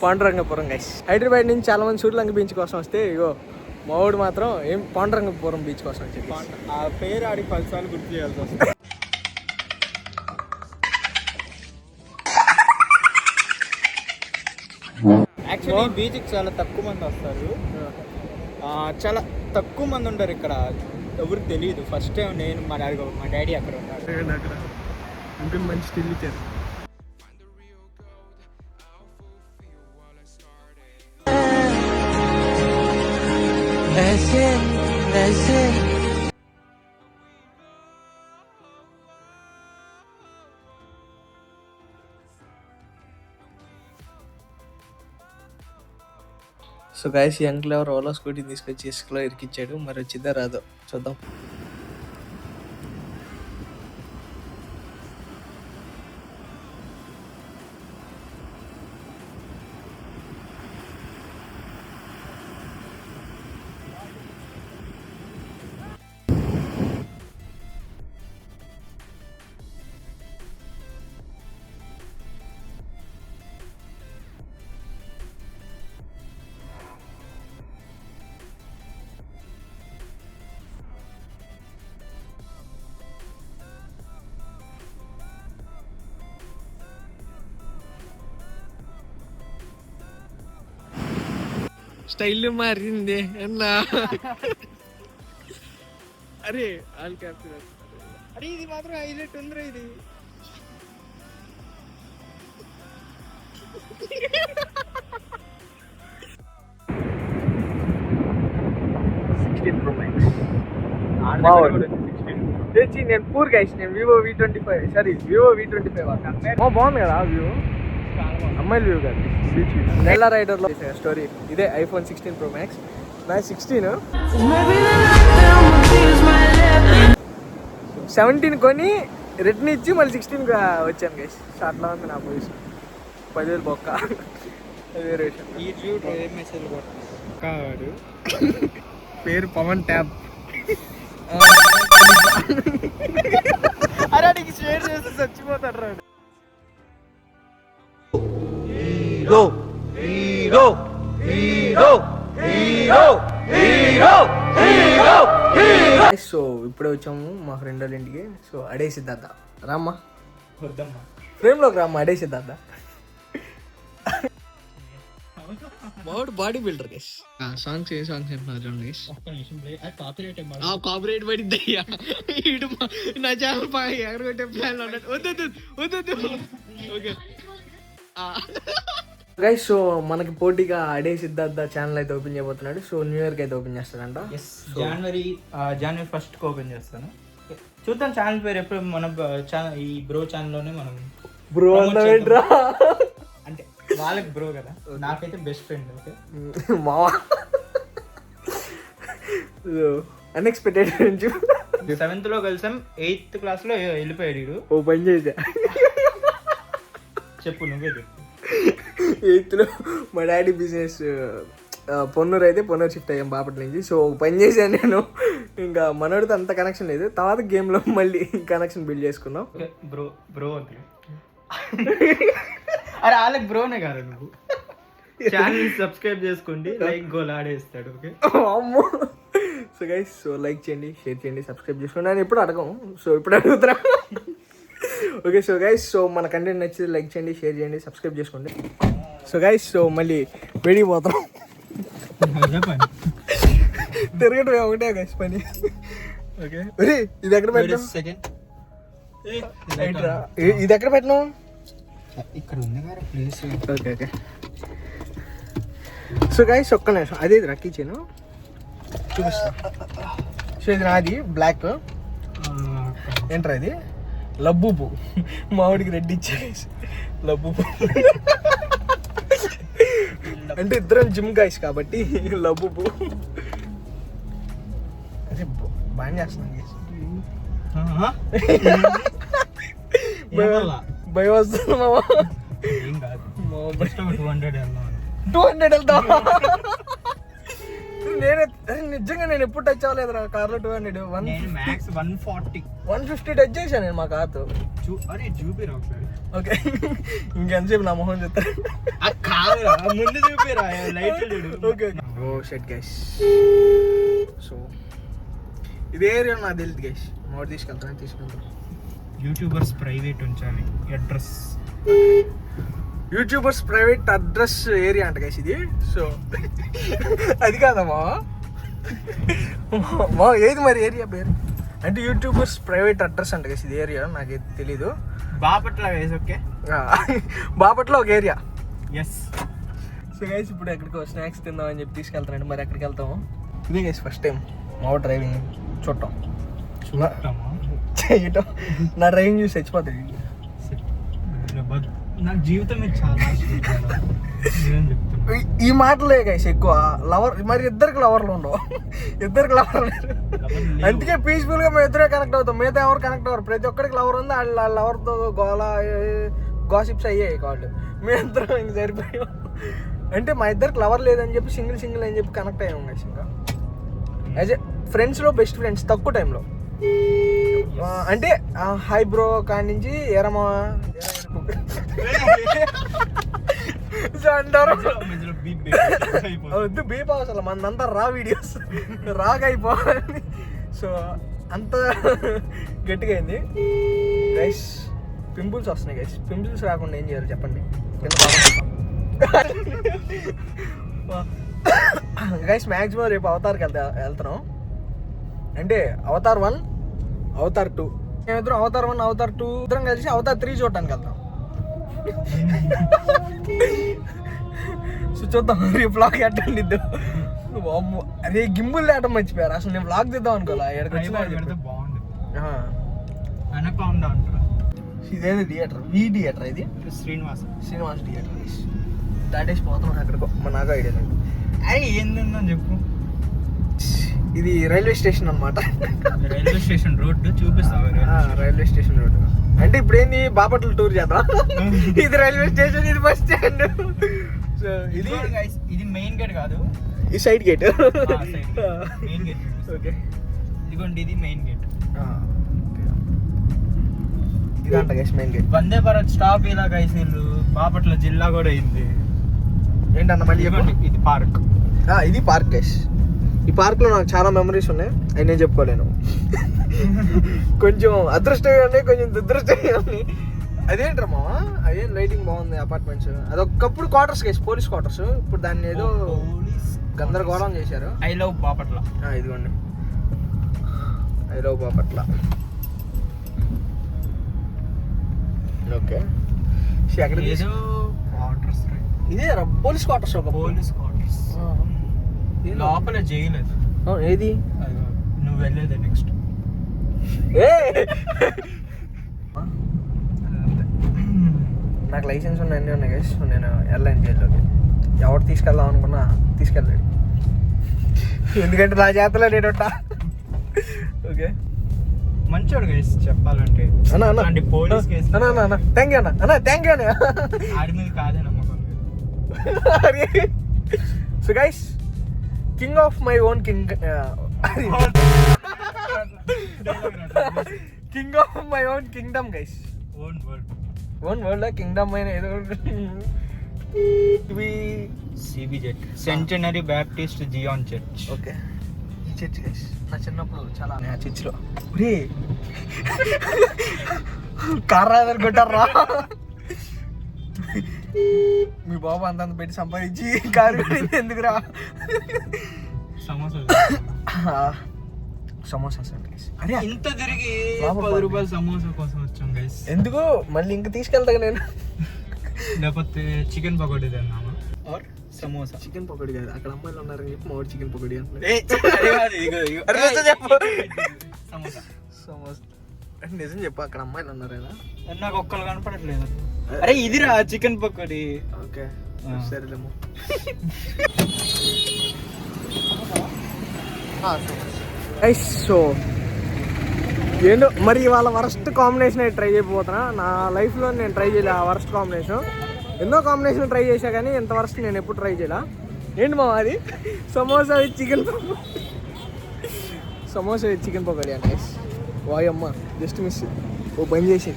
Pandurangapuram guys. Hyderabad నుంచి చాలా మంది సూర్యలంక బీచ్ కోసం వస్తే ఇగో మావాడు మాత్రం ఏం పాండురంగపురం బీచ్ కోసం వచ్చి ఆ పేరు ఆడికి 10 సార్లు గుర్తు చేయాల్సి వస్తుంది. యాక్చువల్లీ ఈ బీచ్కి చాలా తక్కువ మంది వస్తారు, చాలా తక్కువ మంది ఉంటారు ఇక్కడ, ఎవరికి తెలియదు. ఫస్ట్ టైం నేను మా డాడీ అక్కడ ఉన్నారు. ఇంకా మంచి తిరిగితే సో గైస్ ఈ అంకుల్ ఎవరు ఓలా స్కూటీ తీసుకొచ్చి ఇసుకలో ఇరికిచ్చాడు, మరి వచ్చిందా రాదో చూద్దాం. స్టైల్ మారింది అన్నా. అరే ఆల్ క్యాప్చర్ అరే ఇది మాత్రం హైలైట్ ఉందిరా ఇది. నేను పూర్ గైస్, నేను Vivo V25 sorry Vivo V25 బాగుంది కదా వ్యూ, అమ్మాయిల వ్యూ కాదు బీచ్ వ్యూ. నెల్లా రైడర్లో స్టోరీ ఇదే iPhone 16 Pro Max. నా 17 కొని రిటర్న్ ఇచ్చి మళ్ళీ 16 వచ్చాను గైస్. సో అట్లా ఉంది నా పొజిషన్. 10,000 బొక్క వేరే పేరు పవన్ ట్యాబ్. అరే నీకు షేర్ చేస్తే చచ్చిపోతాడు రాడు. Hero hero hero hero hero hero hero. So ఇప్పుడే వచ్చాము మా ఫ్రెండ్ వాళ్ళ ఇంటికి. సో అడే సిద్ధార్థ రామ్మా, వద్దమ్మా ఫ్రేమ్లోకి రామ్మా. అడే సిద్ధార్థ బాగుడు బాడీ బిల్డర్ గైస్. సాంగ్స్ ఏ సాంగ్స్ చెప్తున్నారు చూడండి గైస్. కాపీరైట్ పడింది అయ్యా. నా ఛానల్ ఎగరగొట్టే ప్లాన్ ఉన్నట్టు. వద్దు వద్దు. ఓకే గైస్, సో మనకి పోటీగా అడే సిద్ధార్థ ఛానల్ అయితే ఓపెన్ చేయబోతున్నాడు. సో న్యూ ఇయర్ కి అయితే ఓపెన్ చేస్తాడంట. జనవరి 1st ఓపెన్ చేస్తాను. చూద్దాం ఛానల్ పేరు ఎప్పుడు. మన ఛానల్ ఈ బ్రో ఛానల్లోనే మనం బ్రో అన్నవేంట్రా అంటే వాళ్ళకి బ్రో కదా, నాకైతే బెస్ట్ ఫ్రెండ్. ఓకే మావా అన్ఎక్స్పెక్టెడ్ నుంచి 7th లో కలిసాం, 8th క్లాస్ లో వెళ్ళిపోయాడు. ఓ పని చేసా చెప్పు, నువ్వే చెప్పు. 8th లో మా డాడీ బిజినెస్ పొన్నూరు అయితే పొన్నూరు షిఫ్ట్ అయ్యాం బాపట్ల నుంచి. సో పని చేశాను నేను. ఇంకా మనోడితో అంత కనెక్షన్ లేదు. తర్వాత గేమ్లో మళ్ళీ కనెక్షన్ బిల్డ్ చేసుకున్నాం. బ్రో బ్రో అంటే అరే వాళ్ళకి బ్రోనే కాదు, నువ్వు ఛానల్ సబ్స్క్రైబ్ చేసుకోండి, లైక్ గోల్ ఆడేస్తాడు. ఓకే అమ్మో. సో గైస్, సో లైక్ చేయండి, షేర్ చేయండి, సబ్స్క్రైబ్ చేసుకోండి. నేను ఎప్పుడు అడగము, సో ఇప్పుడు అడుగుతున్నా. ఓకే సో గైస్, సో మన కంటెంట్ నచ్చితే లైక్ చేయండి, షేర్ చేయండి, సబ్స్క్రైబ్ చేసుకోండి. సో గైస్, సో మళ్ళీ వేడికి పోతాం. తిరగటం ఒకటే గైస్ పని. ఓకే ఇది ఎక్కడ పెట్టాం? ఇది ఎక్కడ పెట్టినాం? ఇక్కడ ఉంది కదా place. Okay okay. So guys ఒక్క నిమిషం, అదే రక్కిచ్చాను చూపిస్తా. సో ఇది నాది బ్లాక్. ఏంట్రా ఇది? లబ్బు పువ్వు. మామిడికి రెడ్డి ఇచ్చా లబ్బు పువ్వు. అంటే ఇద్దరం జిమ్ గాయస్ కాబట్టి లబ్బు పువ్వు. అదే బాగా చేస్తున్నాను గైస్. భయం వస్తుంది మామ. 200 వెళ్దాం. నిజంగా నేను ఎప్పుడు టచ్ అవ్వలేదు రా కార్లో 200 మ్యాక్స్ 140 150 టచ్ చేశాను నేను మా కార్తో. అరే చూపిరా ఒకసారి. ఓకే ఇంకెంతసేపు నా మొహం చెప్తారు. కాదురా ముందు చూపిరా లైట్ చూడు. ఓకే ఓ షట్ గైస్. సో ఇదే ఏరియా నాకు తెలియదు గైస్. మోడ్ తీసుకెళ్తాను. యూట్యూబర్స్ ప్రైవేట్ ఉంచాలి address. YouTubers private address area అంట గైస్ ఇది. సో అది కాదమ్మా మా ఏది మరి ఏరియా పేరు అంటే యూట్యూబర్స్ ప్రైవేట్ అడ్రస్ అంట గైస్ ఇది ఏరియా. నాకు తెలీదు. బాపట్ల గైస్. ఓకే బాపట్ల ఒక ఏరియా. ఎస్. సో గైస్ ఇప్పుడు ఎక్కడికో స్నాక్స్ తిందామని చెప్పి తీసుకెళ్తానండి. మరి ఎక్కడికి వెళ్తాము? ఇదే గైస్ ఫస్ట్ టైం మా డ్రైవింగ్ చూడటం చేయటం. నా డ్రైవింగ్ చూసి చచ్చిపోతుంది. నాకు జీవితం చాలా ఈ మాటలే గైస్ ఎక్కువ లవర్. మరి ఇద్దరికి లవర్లు ఉండవు. ఇద్దరికి లవర్ లేరు. అందుకే పీస్ఫుల్ గా మేము ఇద్దరే కనెక్ట్ అవుతాం. మిగతా ఎవరు కనెక్ట్ అవ్వరు. ప్రతి ఒక్కరికి లవర్ ఉంది. వాళ్ళ లవర్తో గోలా గాసిప్స్ అయ్యాయి కాళ్ళు. మేమిద్దరం ఇంక సరిపోయాం. అంటే మా ఇద్దరికి లవర్ లేదని చెప్పి సింగిల్ అని చెప్పి కనెక్ట్ అయ్యాం గైస్. ఇంకా యాజ్ ఏ ఫ్రెండ్స్లో బెస్ట్ ఫ్రెండ్స్ తక్కువ టైంలో. అంటే హాయ్ బ్రో కాడి నుంచి ఎరమా అంటారు. వద్దు బీప్ అవసరం. మనంతా రా వీడియోస్ రాగైపోవాలి. సో అంత గట్టిగా అయింది గైస్. పింపుల్స్ వస్తున్నాయి గైస్. పింపుల్స్ రాకుండా ఏం చేయాలి చెప్పండి గైస్. మ్యాక్సిమం రేపు అవతార్కి వెళ్తున్నాం. అంటే అవతార్ 1 అవతార్ 2 మేమిద్దరం అవతార్ 1 అవతార్ 2 ఇద్దరం కలిసి అవతార్ 3 చూడటానికి వెళ్తాం. సో చూద్దాం రేపు బ్లాగ్ ఎట్టండిద్దు. అరే గింబుల్ లేటం మర్చిపోయారు. అసలు నేను బ్లాగ్ తీద్దాం అనుకోలే. ఇదేది థియేటర్ థియేటర్ ఇది శ్రీనివాస్ థియేటర్. దాటేసి పోతున్నాం అక్కడికో. మన నాకు ఐడియా లేదు. అరే ఏందని చెప్పు. ఇది రైల్వే స్టేషన్ అన్నమాట. రైల్వే స్టేషన్ రోడ్డు చూపిస్తావు. రైల్వే స్టేషన్ రోడ్డు అంటే ఇప్పుడు ఏంది బాపట్ల టూర్ చేద్దాం. ఇది రైల్వే స్టేషన్, ఇది బస్ స్టాండ్. సో ఇది మెయిన్ గేట్ కాదు, ఈ side gate. Main gate. Okay ఇదిగోండి ఇది మెయిన్ గేట్. ఇదంట guys main gate. Vande Bharat stop ఇలా గైస్. వీళ్ళు బాపట్ల జిల్లా కూడా అయింది. ఏంటన్న మళ్ళీ ఇవ్వండి. ఇది పార్క్. ఇది పార్క్ గైస్. ఈ పార్క్లో నాకు చాలా మెమరీస్ ఉన్నాయి. అవి నేను చెప్పుకోలేను. కొంచెం అదృష్టంగా ఉన్నాయి, కొంచెం దురదృష్టంగా ఉన్నాయి. అదేంటమ్మా అదే లైటింగ్ బాగుంది. అపార్ట్మెంట్స్ అదొకప్పుడు క్వార్టర్స్ గైస్, పోలీస్ క్వార్టర్స్. ఇప్పుడు దాన్ని ఏదో గందరగోళం చేశారు. I love Bapatla. ఇదిగోండి ఐ లవ్ బాపట్ల. ఓకే అక్కడ ఇదే పోలీస్ క్వార్టర్స్. ఒక పోలీస్ క్వార్టర్స్ లోపల చేయలేదు. ఏది నువ్వు వెళ్ళేది నెక్స్ట్. నాకు లైసెన్స్ ఉన్నాయి, అన్నీ ఉన్నాయి గైస్. నేను వెళ్ళాను జైల్లోకి. ఎవరు తీసుకెళ్దాం అనుకున్నా తీసుకెళ్ళాడు. ఎందుకంటే నా చేతలో నేనొట్టా. ఓకే మంచోడు గైస్ చెప్పాలంటే. అన్న పోలీస్ కేసు అన్న థ్యాంక్ యూ అన్న థ్యాంక్ యూ అన్న. ఆడి మీద కాదే నమ్మకం. So guys king of my own king king of my own kingdom guys. own world kingdom అయిన ఏదో CBJ centenary baptist Zion church. Okay ఈ చర్చ్ గైస్ నా చిన్నప్పుడు చాలా ఆ చర్చ్లో కార్ కొట్టారా. మీ బాబు అంతంత పెట్టి సంపాదించి కారు ఎందుకురా. సమోసాస్ అరే ఇంత తిరిగి 10 రూపాయలు సమోసా కోసం వచ్చాం గైస్. ఎందుకు మళ్ళీ ఇంక తీసుకెళ్తా నేను. లేకపోతే చికెన్ పకోడీ తిన్నామా ఆర్ సమోసా. చికెన్ పకోడీ కాదు, అక్కడ అమ్మాయిలు ఉన్నారని చెప్పి మా చికెన్ పకోడీ అంటున్నారు. సమోసా అంటే నిజం చెప్పు, అక్కడ అమ్మాయిలు ఉన్నారా? నాకు ఒక్కరు కనపడట్లేదు. అరే ఇదిరా చికెన్ పకోడీ. ఓకే సరేలేమో. సో ఏంటో మరి వాళ్ళ వరస్ట్ కాంబినేషన్ ట్రై చేయబోతున్నా. నా లైఫ్లో నేను ట్రై చేయలే ఆ వరస్ట్ కాంబినేషన్. ఎన్నో కాంబినేషన్ ట్రై చేశా కానీ ఇంత వరస్ట్ నేను ఎప్పుడు ట్రై చేయలే. ఏంటి మా అది samosa with chicken samosa with chicken pakodi అంటే వాయమ్మ జస్ట్ మిస్ ఓ పని చేసి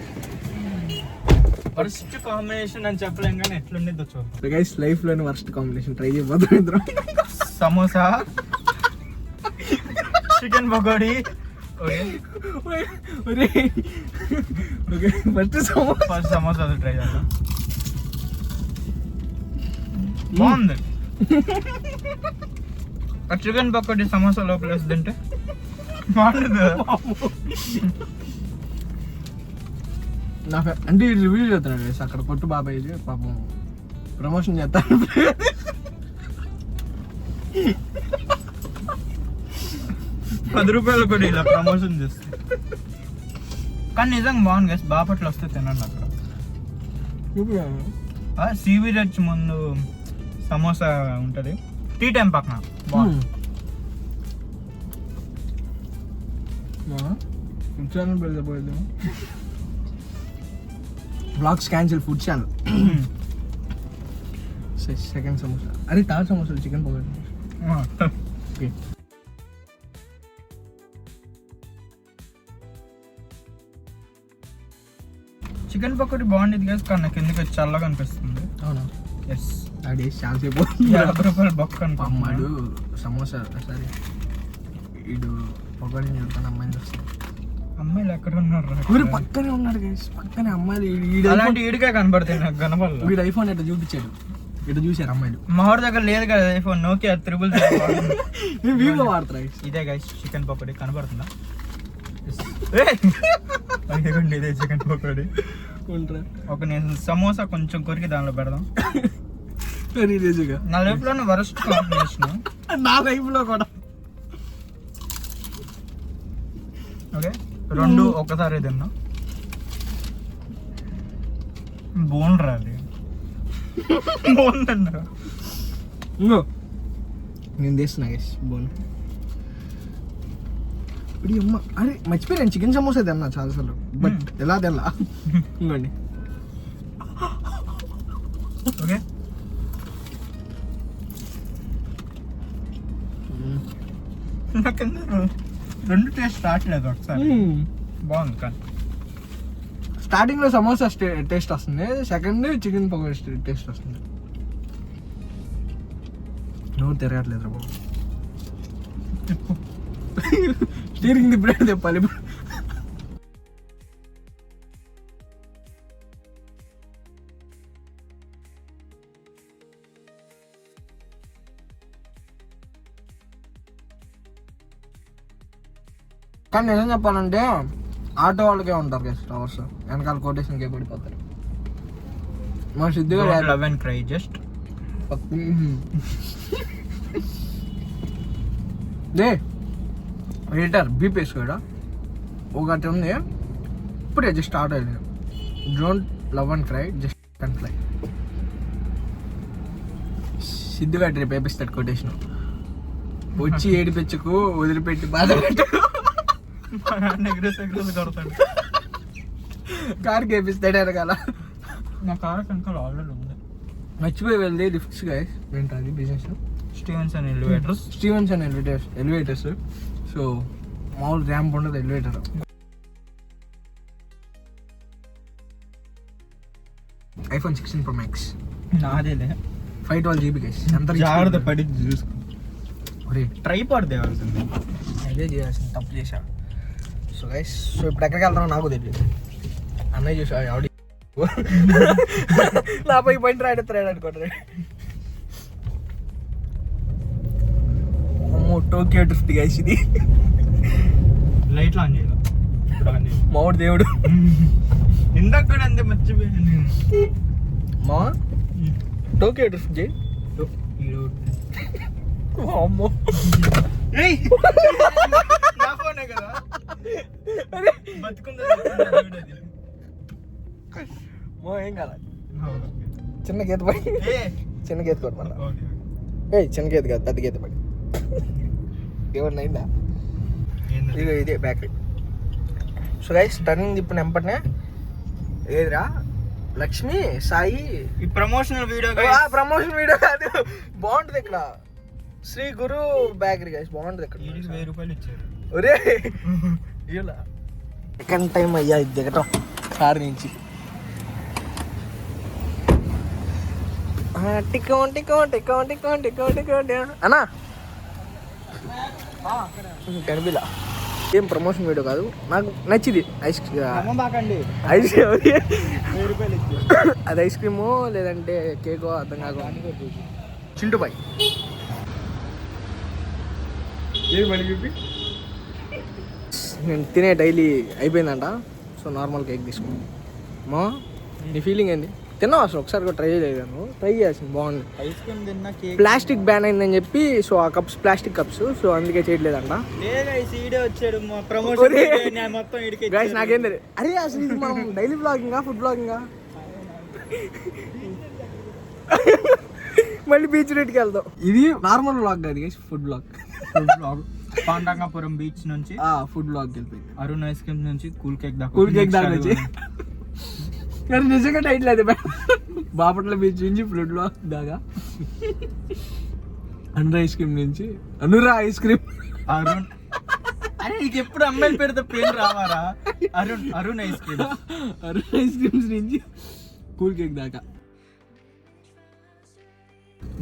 వర్స్ట్ కాంబినేషన్ అని చెప్పలేం కానీ ఎట్లుండేదో చూద్దాం. సో గైస్ లైఫ్లోని వర్స్ట్ కాంబినేషన్ ట్రై చేయబోతాం ఇద్దరం. Samosa chicken pakodi. Okay okay first samosa అది ట్రై చేద్దాం. బాగుంది. ఆ చికెన్ పకోడీ సమోసా లోపల వేస్తుంటే బాగుంటుంది. అంటే రివ్యూ చేస్తున్నాడు guys. అక్కడ కొట్టు బాబాయ్ పాపం ప్రమోషన్ చేస్తాను. ₹10 కూడా ఇలా ప్రమోషన్ చేస్తే. కానీ నిజంగా బాగుంది గైస్. బాపట్ల వస్తే తినండి అక్కడ. సీవీడ్ ముందు సమోసా ఉంటుంది, టీ టైం పక్కన. బాగుంది. ఫుడ్ ఛానల్ పెడతా blogs cancel food channel. Second samosa అరే third samosa chicken pakodi. Okay chicken pakodi బాగుండేది కదా, కానీ నాకు ఎందుకు చల్లగా అనిపిస్తుంది. అవునా? ఎస్. అది ఛాన్స్ అయిపోతుంది. ₹50 బొక్క అమ్మాడు సమోసా సరే ఇడు పకోడీ చెప్తాను అమ్మాయిని వస్తాను. అమ్మాయిలు ఎక్కడ ఉన్నారు? వీడు పక్కనే ఉన్నాడు గైస్, పక్కనే అమ్మాయిలు. అలాంటి ఈడికే కనబడుతుంది నాకు గనపల్ల. వీడు ఐఫోన్ ఎట్లా చూపించాడు, ఇటు చూసారు అమ్మాయిలు. మావాడి దగ్గర లేదు కదా ఐఫోన్, నోకియా 333. నేను వీవో వాడతా. ఇదే గైస్ చికెన్ పకోడీ కనబడుతుందా? ఇదే చికెన్ పకోడీ. ఒక నేను సమోసా కొంచెం కొరికి దానిలో పెడదాం. నా లైఫ్ లో వరస్ట్ కాంబినేషన్. నా లైఫ్ లో కూడా. ఓకే రెండు ఒకసారి తిన్నా. బోన్ రాది బోన్ తిన్నా. ఇంకో నేను తీస్తున్నా గైస్ బోన్. ఇప్పుడు అమ్మ అరే మర్చిపోయాను చికెన్ సమోసా తిన్నా చాలాసార్లు, బట్ ఎలా తెల్లా. ఇంకోండి. ఓకే నాకెందుకు రెండు టేస్ట్ రావట్లేదు ఒకసారి. బాగుంది కానీ స్టార్టింగ్ లో సమోసా టేస్ట్ వస్తుంది, సెకండ్ చికెన్ పకోడీ టేస్ట్ వస్తుంది. నోరు తిరగట్లేదు బాబు. స్టీరింగ్ తిప్పినట్టు చెప్పాలి ఇప్పుడు. కానీ నిజం చెప్పాలంటే ఆటో వాళ్ళకే ఉంటారు కదా టవర్స్, వెనకాల కొటేషన్కే పడిపోతారు. మా సిద్ధిగా love and cry just day litre beep వేసుకోడా ఒకటి ఉంది ఇప్పుడే జస్ట్ స్టార్ట్ అయ్యింది. Don't love and cry just and fly. సిద్ధిగా రేపు వేపిస్తాడు కొటేషన్. వచ్చి ఏడిపించకు వదిలిపెట్టి బాధ పెట్టు. కొడతాడు. కార్కి వేపిస్తాడు వెనకాల. నా కార్ వెనకాల ఆల్రెడీ ఉంది. మర్చిపోయి వెళ్ళి లిఫ్ట్స్ గైస్ ఏంటది business Stevenson elevators. Stevenson elevators. So మామూలు ర్యాంప్ ఉండదు, elevator. IPhone 16 Pro Max నాదేలే 512 GB guys. ఎంత జాగ్రత్త పడి చూసుకో. ఒరే ట్రైపాడ్ తేవాల్సింది. అదే చేయాల్సింది, తప్పు చేశా. సో గైస్ సో ఇప్పుడు ఎక్కడికి వెళ్తానో నాకు తెలియదు. అన్నయ్య చూసా ఆడి నాపై పాయింట్ రాయడతాడు అనుకోండి. అమ్మో టోకియో డ్రిఫ్ట్ గైస్ ఇది. లైట్లు ఆన్ చేయడం మావాడు దేవుడు. ఇందాక కూడా అంతే మర్చిపోయాను. మా టోకియో డ్రిఫ్ట్ చేయి. అమ్మో నా ఫోనే కదా బతుకుందా ఏం కాదు. చిన్న గీత పడి చిన్న గీత కొడు మళ్ళీ. చిన్న గీత కాదు పెద్ద గీత పడి ఏమన్నా అయిందా? ఇదే బ్యాటరీ. సో గైస్ టర్నింగ్ ఇప్పుడు ఎంపటినే ఏదిరా లక్ష్మి సాయి ఈ ప్రమోషనల్ వీడియో ప్రమోషన్ వీడియో కాదు, బాగుంటది ఇక్కడ. శ్రీ గురు బేకరీ గైస్, బాగుంటది ఇక్కడ. 1000 రూపాయలు ఇచ్చారు. ఒరే ఇలా సెకండ్ టైం అయ్యా ఇది దిగటం కార్ నుంచి. అన్నా కనిపిలా. ఏం ప్రమోషన్ వీడియో కాదు, నాకు నచ్చింది. ఐస్ అది ఐస్ క్రీమో లేదంటే కేకో అర్థం కాదు. చింటూ బాయ్ నేను తినే డైలీ అయిపోయిందంట. సో నార్మల్ కేక్ తీసుకున్నాను. మా నీ ఫీలింగ్ ఏంది? తిన్నావు అసలు ఒకసారి కూడా ట్రై చేయలేదు. ట్రై చేయాల్సింది, బాగుంది. ఐస్ క్రీమ్ తిన్నా కేక్ ప్లాస్టిక్ బ్యాన్ అయిందని చెప్పి సో ఆ కప్స్ ప్లాస్టిక్ కప్స్, సో అందుకే చేయట్లేదంట. వచ్చాడు ప్రమోషన్ మొత్తం. గైస్ నాకేం తెలియదు. అరే అసలు ఇది మనం డైలీ బ్లాగింగా ఫుడ్ బ్లాగింగా మళ్ళీ బీచ్ రేట్కి వెళ్దాం. ఇది నార్మల్ బ్లాగ్ కాదు గైస్, ఫుడ్ బ్లాగ్. పాండరంగాపురం బీచ్ నుంచి ఫుడ్ బ్లాగ్ వెళ్ళిపోయింది. అరుణ్ ఐస్ క్రీమ్ నుంచి కూల్ కేక్ దాకా వచ్చి నిజంగా టైటిల్ అది. బాపట్ల బీచ్ నుంచి ఫుడ్ బ్లాగ్ దాకా. అనురా ఐస్ క్రీమ్ నుంచి అనురా ఐస్ క్రీమ్. అరుణ్ అరే నీకు ఎప్పుడు అమ్మాయిలు పెడితే పేరు రావారా? Arun ice cream. Arun ice creams నుంచి కూల్ కేక్ దాకా.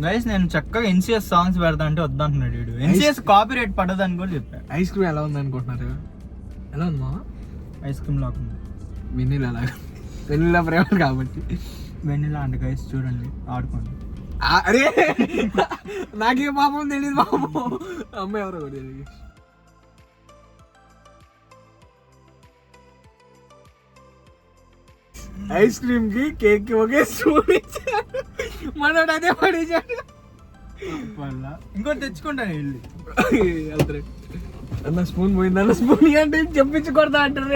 గైస్ నేను చక్కగా ఎన్సిఎస్ సాంగ్స్ పెడతా అంటే వద్దంటున్నాడు వీడు. ఎన్సిఎస్ కాపీ రైట్ పడదని కూడా చెప్పాడు. ఐస్ క్రీమ్ ఎలా ఉంది అనుకుంటున్నారు? ఎలా ఉందా? ఐస్ క్రీమ్ లాగా ఉంది. వెనిలా లాగా, వెనిలా ఫ్లేవర్ కాబట్టి. వెనిలా అంటే గైస్ చూడండి, ఆడుకోండి. అరే నాకే పాపం తెలియదు పాపం. అమ్మాయి ఎవరో కూడా తెలియదు. ఐస్ క్రీమ్ కి కేక్ కి ఒకే స్పూన్ ఇచ్చారు. మనోడు అదే పడేసాడు. ఇంకోటి తెచ్చుకుంటాను వెళ్ళి. వెళ్తారు అన్న స్పూన్ పోయింది, అన్న స్పూన్ అంటే చెప్పించకూడదా అంటారు.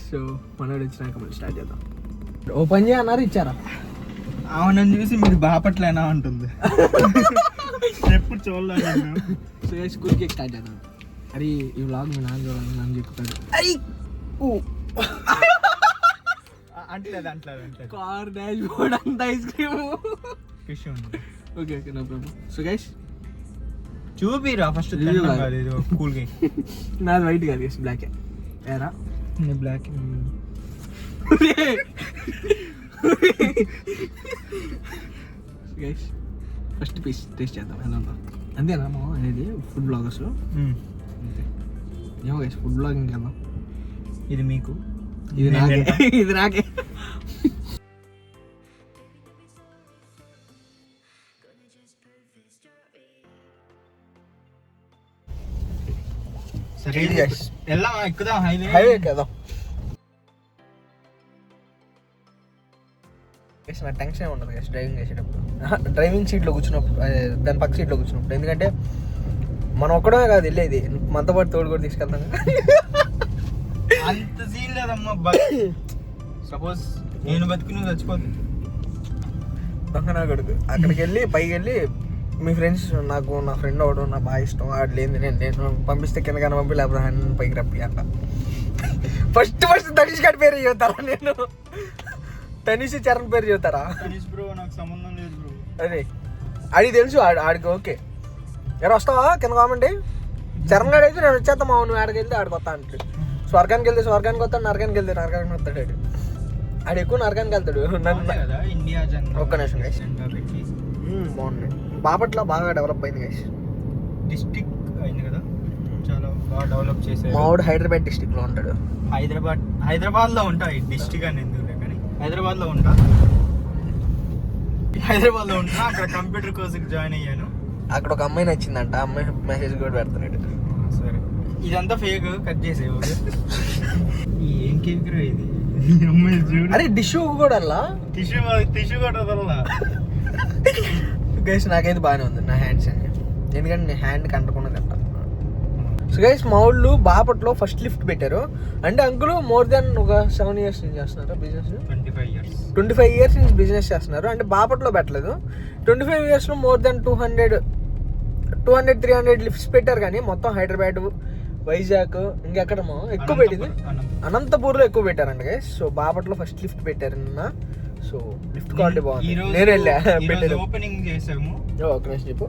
సో మనోడు వచ్చినాక మనం స్టార్ట్ చేద్దాం. ఓపెన్ చేయన్నారు, ఇచ్చారా? ఆమెను చూసి మీరు బాపట్లేనా అంటుంది. ఎప్పుడు చూడలేదు. సో స్కూల్ కేక్ స్టార్ట్ చేద్దాం. అరే ఈ వ్లాగ్ మీ నాన్న చూడాలని నాన్న చెప్తాడు. అంటలేదు కార్ డాష్ బోర్డ్ అంత ice cream. Okay okay no problem. So guys చూపిరా ఫస్ట్. కూల్ కేక్ నాది వైట్ కాదు గైస్, బ్లాక్. ఏరా black. Guys first piece taste చేద్దాం ఎలా ఉందో. అంతేనా మా అనేది ఫుడ్ బ్లాగర్స్? అంతే. ఏమో గైస్ ఫుడ్ బ్లాగింగ్ వెళ్దాం. ఇది మీకు, ఇది నాకే, ఇది నాకే. సరే వెళ్దాం, ఎక్కుదాం హైవే కదా. నా టెన్షన్ ఉండదు గైస్ డ్రైవింగ్ చేసేటప్పుడు. డ్రైవింగ్ సీట్లో కూర్చున్నప్పుడు, దాని పక్క సీట్లో కూర్చున్నప్పుడు. ఎందుకంటే మనం ఒక్కడమే కాదు వెళ్ళేది, మనతో పాటు తోడు కూడా తీసుకెళ్తాం. అంత సీన్ లేదమ్మా. సపోజ్ నేను బతికి నువ్వు చచ్చిపోతుంది దొంగ నా కొడుకు. అక్కడికి వెళ్ళి పైకి వెళ్ళి మీ ఫ్రెండ్స్, నాకు నా ఫ్రెండ్ అవడం నాకు బాగా ఇష్టం, వాడు లేని నేను పంపిస్తే కిందకైనా పంపి, లేకపోతే ఆయన పైకి రప్పి అంట. ఫస్ట్ ధనుష్ గారి పేరు చెబుతారా? నేను తనిష్ చరణ్ పేరు చెబుతారా? బ్రో నాకు సంబంధం లేదు బ్రో. అదే అడిగి తెలుసు, ఆడికి ఓకే. ఎవరు వస్తావా కింద కామెంట్. చరణ్ గారు అయితే నేను వచ్చేస్తా మా నువ్వు ఆడికి వెళ్తే ఆడికి వస్తా అంటాడు. స్వర్గానికి వెళ్తే స్వర్గానికి వస్తాడు, నరకానికి వెళ్తే నరకానికి వస్తాడు. ఆడు ఎక్కువ నరకానికి వెళ్తాడు. ఒక్క నిమిషం గైస్. బాగుంది. బాపట్ల బాగా డెవలప్ అయింది గైస్. డిస్ట్రిక్ట్ అయింది కదా, చాలా బాగా డెవలప్ చేశారు. మావాడు హైదరాబాద్ డిస్ట్రిక్ట్ లో ఉంటాడు. హైదరాబాద్ లో ఉంటా. డిస్ట్రిక్ట్ అని ఎందుకు కానీ హైదరాబాద్ లో ఉంటా. అక్కడ కంప్యూటర్ కోర్సుకి జాయిన్ అయ్యాను. అక్కడ ఒక అమ్మాయి నచ్చిందంట, అమ్మాయి మెసేజ్ కూడా పెడుతున్నాడు. సరే ఇదంతా ఫేక్, కట్ చేసేవాడు. ఏం కేక్ ఇది? అరే టిష్యూ కూడా అలా, టిష్యూ కూడా గైస్ నాకైతే బాగానే ఉంది నా హ్యాండ్స్ అని, ఎందుకంటే నేను హ్యాండ్ కంటకుండా తింటాను. సో గైస్ మా ఊళ్ళు బాపట్లో ఫస్ట్ లిఫ్ట్ పెట్టారు. అంటే అంకుల్ మోర్ దెన్ ఒక 7 years నుంచి చేస్తున్నారు బిజినెస్. 25 years నుంచి బిజినెస్ చేస్తున్నారు. అంటే బాపట్లో పెట్టలేదు. 25 yearsలో మోర్ దెన్ 200-300 లిఫ్ట్స్ పెట్టారు. కానీ మొత్తం హైదరాబాద్, వైజాగ్ ఇంకెక్కడ ఎక్కువ పెట్టింది అనంతపూర్లో ఎక్కువ పెట్టారంట గైస్. సో బాపట్లో ఫస్ట్ లిఫ్ట్ పెట్టారు నిన్న. సో లిఫ్ట్ క్వాలిటీ బాగుంది. నేను వెళ్ళా ఓపెనింగ్ చేసాము. ఒక నిమిషం చెప్పు.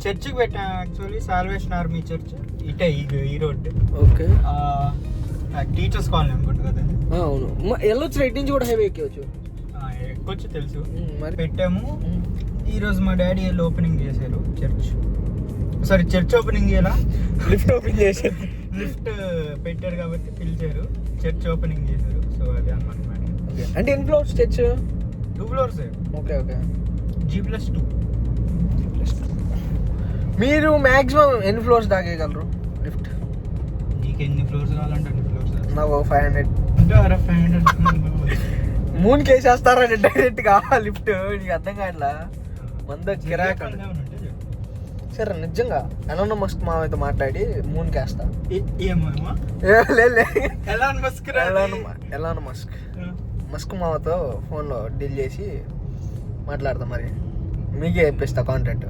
చర్చికి పెట్టాం యాక్చువల్లీ, సాల్వేషన్ ఆర్మీ చర్చ్ ఇటే ఈ రోడ్. ఓకే, టీచర్స్ కాలనీ అనుకుంటా కదా. అవును, వెళ్ళొచ్చు, రైట్ నుంచి కూడా హైవే ఎక్కొచ్చు. ఎక్కొచ్చు తెలుసు. మరి పెట్టాము. ఈ రోజు మా డాడీ వెళ్ళి ఓపెనింగ్ చేశారు చర్చ్. సారీ, చర్చ్ ఓపెనింగ్ చేయాలా, లిఫ్ట్ ఓపెన్ చేశారు. లిఫ్ట్ పెట్టారు కాబట్టి పిలిచారు, చర్చ్ ఓపెనింగ్ చేశారు. సో అది అన్నమాట. అంటే ఎన్ని floors church? 2 floors. Okay okay, G+2. మీరు మాక్సిమం ఎన్ని ఫ్లోర్స్ దాకేయగలరు లిఫ్ట్? నీకు ఎన్ని ఫ్లోర్స్ కావాలంటే అన్ని ఫ్లోర్స్. నాకు 500 500 మూన్ కేసేస్తారండి డైరెక్ట్ గా లిఫ్ట్. నీకు అర్థం కావట్లా, మంద కిరాక్. సరే నిజంగా ఎలానో మస్క్ మావైతే మాట్లాడి మూన్ కేస్తా. ఎలానో మస్క్ మావతో ఫోన్లో డీల్ చేసి మాట్లాడతాం. మరి మీకే ఇప్పిస్తా కాంటాక్ట్.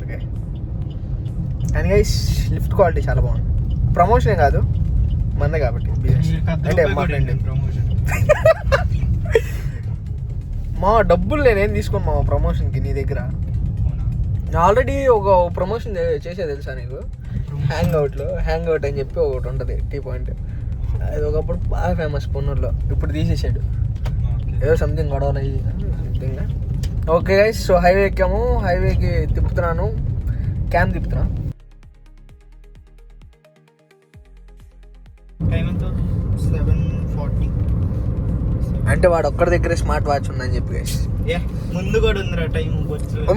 ఓకే, కానీ గైస్ లిఫ్ట్ క్వాలిటీ చాలా బాగుంది. ప్రమోషన్ కాదు, మందే కాబట్టి బిజినెస్. అంటే మా ఫ్రెండ్ మా డబ్బులు నేనేం తీసుకోను మా ప్రమోషన్కి నీ దగ్గర. ఆల్రెడీ ఒక ప్రమోషన్ చేసే తెలుసా నీకు? హ్యాంగ్ అవుట్ అని చెప్పి ఒకటి ఉంటుంది, టీ పాయింట్. అది ఒకప్పుడు బాగా ఫేమస్ పొన్నూరులో, ఇప్పుడు తీసేసాడు. ఏదో సంథింగ్ గొడవలు అయ్యి something. Okay guys, so highway ఎక్కాము. హైవేకి తిప్పుతున్నాను, క్యామ్ తిప్పుతున్నా. అంటే వాడు ఒక్కడి దగ్గర స్మార్ట్ వాచ్ ఉందని చెప్పి గైస్. ముందు కూడా ఉందిరా టైం.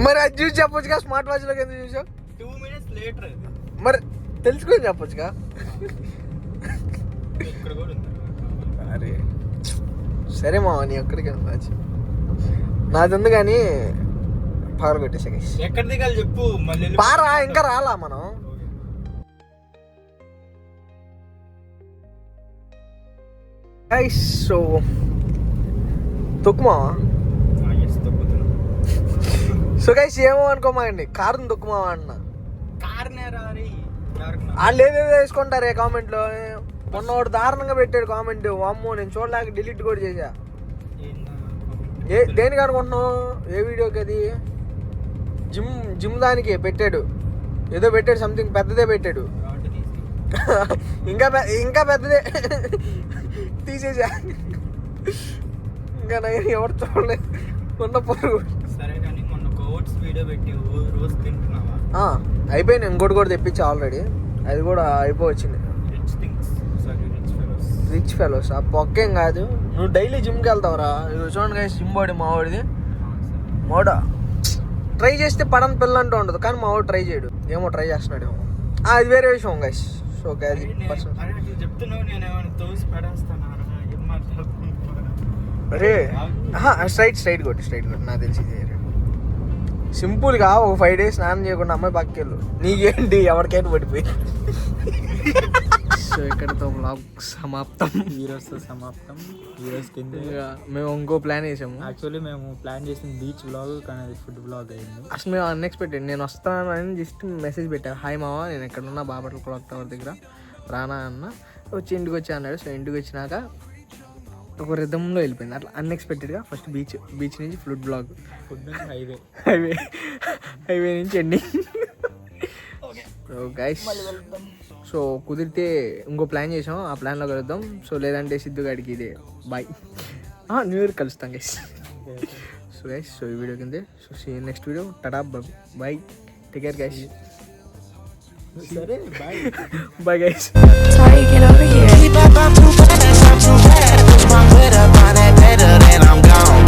మరి అది చూసి చెప్పొచ్చుగా, స్మార్ట్ వాచ్ లోకి ఎందుకు చూసావు? 2 minutes లేటర్. మరి తెలుసుకొని చెప్పొచ్చుగా. అరే సరే మా నీ ఒక్కడికి వాచ్ నాది ఉంది కానీ పగల కొట్టేసా గైస్. ఎక్కడ దిగాలి చెప్పు మళ్ళీ. పారా ఇంకా రాలా మనం. గైస్ సో తొక్కుమా. సో గైస్ ఏమో అనుకోమాకండి, కారుని తొక్కుమావా అన్న. వాళ్ళు ఏదేదో వేసుకుంటారే కామెంట్లో. మొన్న ఒకటి దారుణంగా పెట్టాడు కామెంట్, అమ్మో నేను చూడలేక డిలీట్ కూడా చేసా. దేనికి అనుకుంటున్నావు? ఏ వీడియోకి అది? జిమ్ దానికి పెట్టాడు, ఏదో పెట్టాడు, సంథింగ్ పెద్దదే పెట్టాడు. ఇంకా పెద్దదే తీసేసా. ఇంకా నేను ఎవరు చూడలేదు. మొన్న పొరుగు అయిపోయింది. ఇంకోటి కూడా తెప్పించా ఆల్రెడీ, అది కూడా అయిపోవచ్చింది. రిచ్ ఫెలోస్ ఆ పొక్కేం కాదు. నువ్వు డైలీ జిమ్కి వెళ్తావురా. ఇది చూడండి గైస్, జిమ్ బాడీ మా వాడిది. మోడా ట్రై చేస్తే పడని పిల్ల అంటూ ఉండదు, కానీ మా వాడు ట్రై చేయడు. ఏమో ట్రై చేస్తున్నాడు ఏమో, అది వేరే విషయం గైస్. సో అది అరే స్ట్రైట్ కొట్టి నాకు తెలిసి సింపుల్గా ఒక 5 days స్నానం చేయకుండా అమ్మాయి పక్కకెళ్ళు. నీకేంటి ఎవరికైనా పడిపోయి. సో ఇక్కడతో వ్లాగ్ సమాప్తం. ఈరోజు కింద మేము ఇంకో ప్లాన్ వేసాము. యాక్చువల్లీ మేము ప్లాన్ చేసిన బీచ్ వ్లాగ్, కానీ అది ఫుడ్ వ్లాగ్ అయింది. అసలు మేము అన్ఎక్స్పెక్టెడ్. నేను వస్తాను అని జస్ట్ మెసేజ్ పెట్టాను, హాయ్ మావా నేను ఎక్కడున్నా బాపట్ల క్లాక్ టవర్ దగ్గర రానా అన్న. వచ్చి ఇంటికి వచ్చా అన్నాడు. సో ఇంటికి వచ్చినాక ఒక రిథంలో వెళ్ళిపోయింది అట్లా అన్ఎక్స్పెక్టెడ్గా. ఫస్ట్ బీచ్ నుంచి ఫుడ్ బ్లాగ్, ఫుడ్ నుంచి హైవే నుంచి ఎండింగ్. సో గైస్ సో కుదిరితే ఇంకో ప్లాన్ చేసాం, ఆ ప్లాన్లో కలుద్దాం. సో లేదంటే సిద్ధు గాడికి ఇదే బాయ్. న్యూ ఇయర్ కలుస్తాం గైస్. సో గైస్ సో ఈ వీడియో కింద. So see next video. Tata bye, take care guys. సరే bye bye guys. Sorry, get over here.